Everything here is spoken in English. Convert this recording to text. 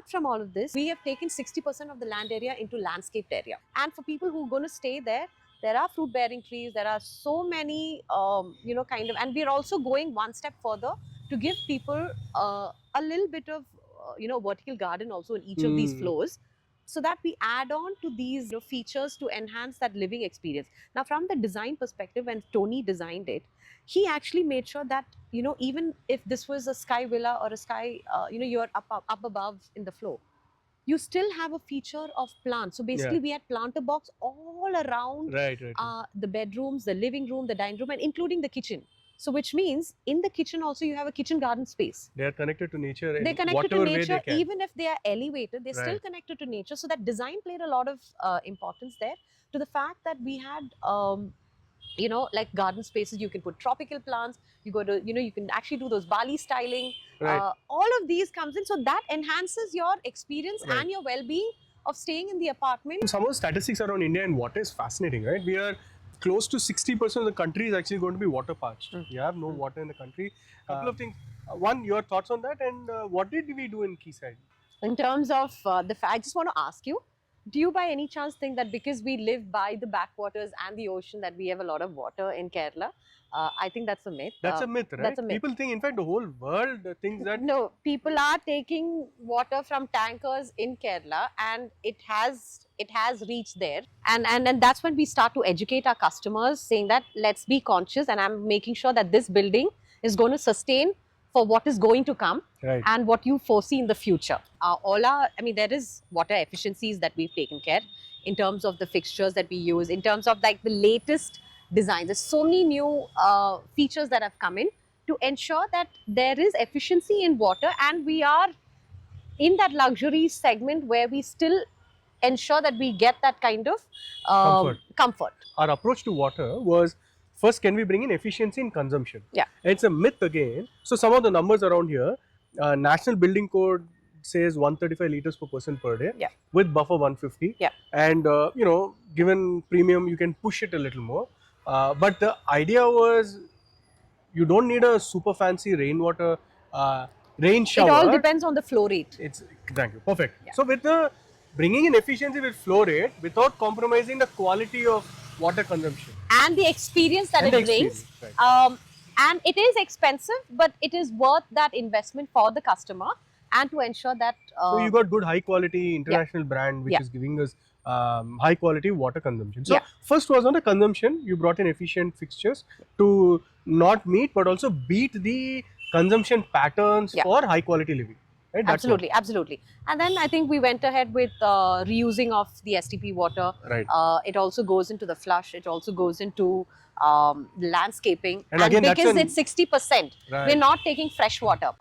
apart from all of this, we have taken 60% of the land area into landscaped area. And for people who are going to stay there are fruit bearing trees. There are so many, and we're also going one step further to give people a little bit of, vertical garden also in each of these floors, so that we add on to these features to enhance that living experience. Now, from the design perspective, when Tony designed it, he actually made sure that, even if this was a sky villa or a sky, you're up above in the floor, you still have a feature of plants. So basically, we had planter box all around the bedrooms, the living room, the dining room, and including the kitchen. So which means in the kitchen also you have a kitchen garden space. They are connected to nature. They're connected to nature, even if they are elevated, they're still connected to nature. So that design played a lot of importance there, to the fact that we had like garden spaces. You can put tropical plants, you can actually do those Bali styling. All of these comes in, so that enhances your experience and your well-being of staying in the apartment. Some of the statistics around India and water is fascinating, right? We are close to 60% of the country is actually going to be water parched. We have no water in the country. Couple of things. One, your thoughts on that, and what did we do in Quayside? In terms of I just want to ask you, do you by any chance think that because we live by the backwaters and the ocean that we have a lot of water in Kerala? I think that's a myth. That's a myth, right? That's a myth. People think, in fact, the whole world thinks that... No, people are taking water from tankers in Kerala, and it has reached there. And that's when we start to educate our customers, saying that let's be conscious, and I'm making sure that this building is going to sustain for what is going to come and what you foresee in the future. There is water efficiencies that we've taken care in terms of the fixtures that we use, in terms of like the latest designs. There's so many new features that have come in to ensure that there is efficiency in water, and we are in that luxury segment where we still ensure that we get that kind of comfort. Our approach to water was, first, can we bring in efficiency in consumption? Yeah. It's a myth again. So some of the numbers around here, National Building Code says 135 liters per person per day, with buffer 150. And given premium, you can push it a little more. But the idea was, you don't need a super fancy rainwater rain shower. It all depends on the flow rate. Thank you. Perfect. So with the bringing in efficiency with flow rate without compromising the quality of water consumption and the experience that it brings, and it is expensive, but it is worth that investment for the customer, and to ensure that so you got good high quality international brand which is giving us high quality water consumption. So first was on the consumption. You brought in efficient fixtures to not meet but also beat the consumption patterns for high quality living. Right? Absolutely, absolutely. And then I think we went ahead with reusing of the STP water. It also goes into the flush. It also goes into landscaping. And again, because it's 60%, we're not taking fresh water.